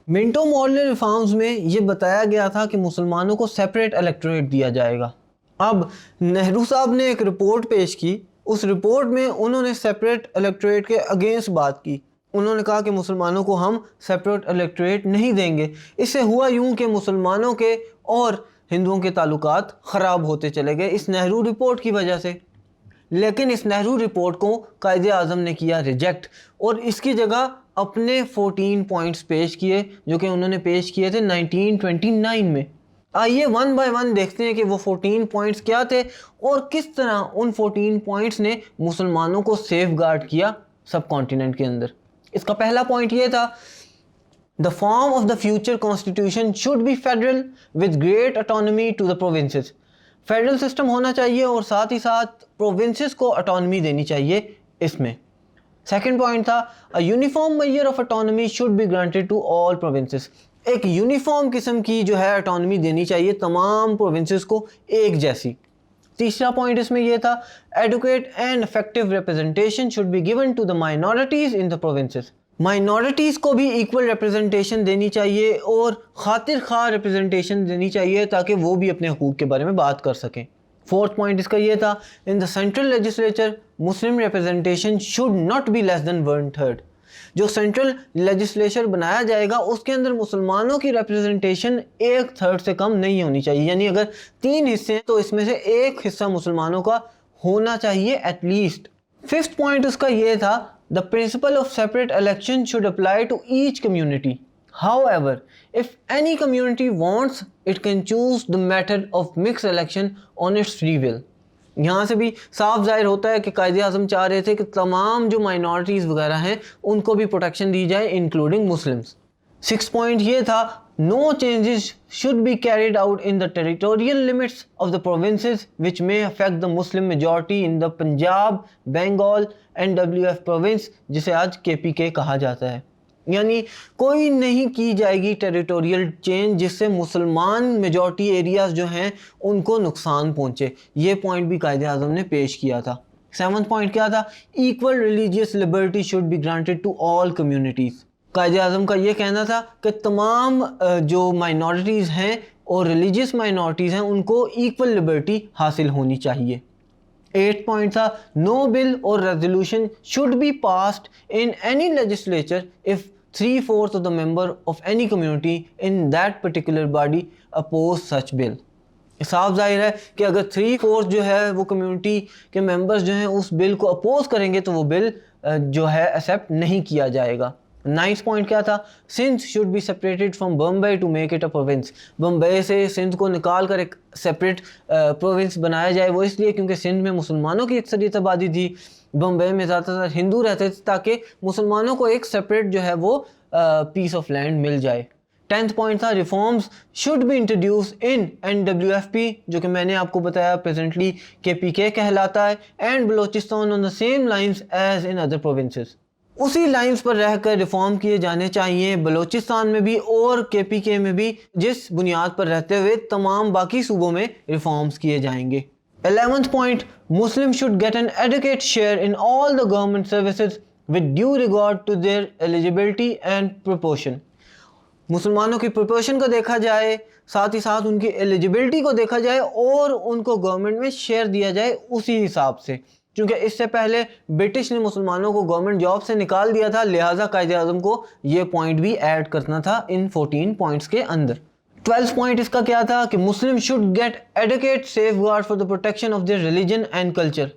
Minto model reforms में ये बताया गया था कि मुसलमानों को सेपरेट इलेक्टोरेट दिया जाएगा। अब नेहरू साहब ने एक रिपोर्ट पेश की, उस रिपोर्ट में उन्होंने सेपरेट इलेक्टोरेट के अगेंस्ट बात की। उन्होंने कहा कि मुसलमानों को हम सेपरेट इलेक्टोरेट नहीं देंगे। इससे हुआ यूं कि मुसलमानों के और हिंदुओं के ताल्लुकात ख़राब होते चले गए इस नेहरू रिपोर्ट की वजह से। लेकिन इस नेहरू रिपोर्ट को कायदे आज़म ने किया रिजेक्ट और इसकी जगह अपने 14 पॉइंट्स पेश किए जो कि उन्होंने पेश किए थे 1929 में। आइए वन बाय वन देखते हैं कि वो 14 पॉइंट्स क्या थे और किस तरह उन 14 पॉइंट्स ने मुसलमानों को सेफ गार्ड किया सब कॉन्टिनेंट के अंदर। इसका पहला पॉइंट ये था, the form of the future constitution should be federal with great autonomy to the provinces. Federal system होना चाहिए और साथ ही साथ प्रोविंसेस को ऑटोनॉमी देनी चाहिए इसमें। सेकंड पॉइंट था, a uniform measure of autonomy should be granted to all provinces. एक यूनिफॉर्म किस्म की जो है ऑटोनॉमी देनी चाहिए तमाम प्रोविंसेस को एक जैसी। तीसरा पॉइंट इसमें यह था, adequate and effective representation should be given to the minorities in the provinces. Minorities को भी इक्वल रिप्रेजेंटेशन देनी चाहिए और खातिर खा रिप्रेजेंटेशन देनी चाहिए ताकि वो भी अपने हकूक़ के बारे में बात कर सकें। फोर्थ पॉइंट इसका ये था, in the central legislature Muslim representation should not be less than 1/3। जो सेंट्रल लेजिस्लेचर बनाया जाएगा उसके अंदर मुसलमानों की रिप्रेजेंटेशन 1/3 से कम नहीं होनी चाहिए। यानी अगर 3 हिस्से हैं तो इसमें से 1 हिस्सा मुसलमानों का होना चाहिए एटलीस्ट। फिफ्थ पॉइंट उसका ये था, the principle of separate election should apply to each community. However, if any community wants, it can choose the method of mixed election on its free will। यहाँ से भी साफ जाहिर होता है कि कायदे आज़म चाह रहे थे कि तमाम जो माइनॉरिटीज़ वगैरह हैं उनको भी प्रोटेक्शन दी जाए इंक्लूडिंग मुस्लिम्स। सिक्स पॉइंट ये था, no changes should be carried out in the territorial limits of the provinces which may affect the Muslim majority in the Punjab, Bengal NWF province, जिसे आज KPK कहा जाता है। यानी कोई नहीं की जाएगी टेरिटोरियल चेंज जिससे मुसलमान मेजॉरिटी एरियाज जो हैं उनको नुकसान पहुंचे। ये पॉइंट भी कायदे आज़म ने पेश किया था। सेवंथ पॉइंट क्या था, equal religious liberty should be granted to all communities. Quaid e Azam का ये कहना था कि तमाम जो माइनॉरिटीज़ हैं और रिलीजियस माइनॉरिटीज़ हैं उनको इक्वल लिबर्टी हासिल होनी चाहिए। 8th पॉइंट था, नो बिल और resolution should be passed in any legislature if 3/4 of the member of any community in that particular body oppose such bill। साफ जाहिर है कि अगर 3/4 जो है वो कम्युनिटी के मेंबर्स जो हैं उस बिल को अपोज करेंगे तो वो बिल जो है एक्सेप्ट नहीं किया जाएगा। 9th पॉइंट क्या था, Sindh should be separated from Bombay to make it a province. Bombay से सिंध को निकाल कर एक सेपरेट प्रोविंस बनाया जाए, वो इसलिए क्योंकि सिंध में मुसलमानों की अक्सरियत आबादी थी, बम्बई में ज़्यादातर हिंदू रहते थे, ताकि मुसलमानों को एक सेपरेट जो है वो पीस ऑफ लैंड मिल जाए। 10th पॉइंट था, reforms should be introduce in NWFP, जो कि मैंने आपको बताया प्रेजेंटली KPK कहलाता है, and Balochistan on the same lines as in other provinces. उसी लाइन्स पर रहकर रिफॉर्म किए जाने चाहिए बलोचिस्तान में भी और KPK में भी, जिस बुनियाद पर रहते हुए तमाम बाकी सूबों में रिफॉर्म्स किए जाएंगे। 11th point, Muslim should get an adequate share in all the government services with due regard to their eligibility and proportion. मुसलमानों की प्रोपोर्शन को देखा जाए, साथ ही साथ उनकी एलिजिबिलिटी को देखा जाए और उनको गवर्नमेंट में शेयर दिया जाए उसी हिसाब से। क्योंकि इससे पहले ब्रिटिश ने मुसलमानों को गवर्नमेंट जॉब से निकाल दिया था, लिहाजा कायदे आज़म को ये पॉइंट भी ऐड करना था इन 14 पॉइंट्स के अंदर। 12th पॉइंट इसका क्या था कि Muslim should get adequate safeguard for the protection of their religion and culture.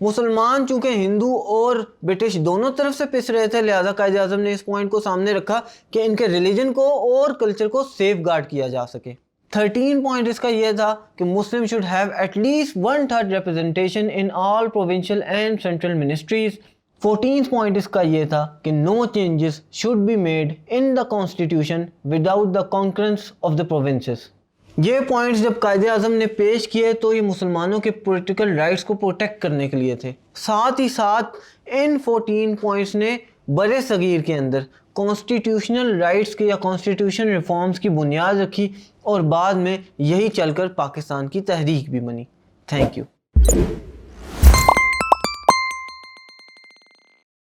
मुसलमान चूंकि हिंदू और ब्रिटिश दोनों तरफ से पिस रहे थे, लिहाजा कायदे आज़म ने इस पॉइंट को सामने रखा कि इनके रिलीजन को और कल्चर को सेफ गार्ड किया जा सके। 13 पॉइंट इसका यह था कि Muslim should have at least 1/3 representation in all provincial and central ministries. 14th point इसका यह था कि no changes should be made in the constitution without the concurrence of the provinces. ये पॉइंट्स जब कायदे आज़म ने पेश किए तो ये मुसलमानों के पॉलिटिकल राइट्स को प्रोटेक्ट करने के लिए थे। साथ ही साथ इन 14 पॉइंट्स ने बड़े सगीर के अंदर कॉन्स्टिट्यूशनल राइट्स की या कॉन्स्टिट्यूशन रिफॉर्म्स की बुनियाद रखी और बाद में यही चलकर पाकिस्तान की तहरीक भी बनी। Thank you.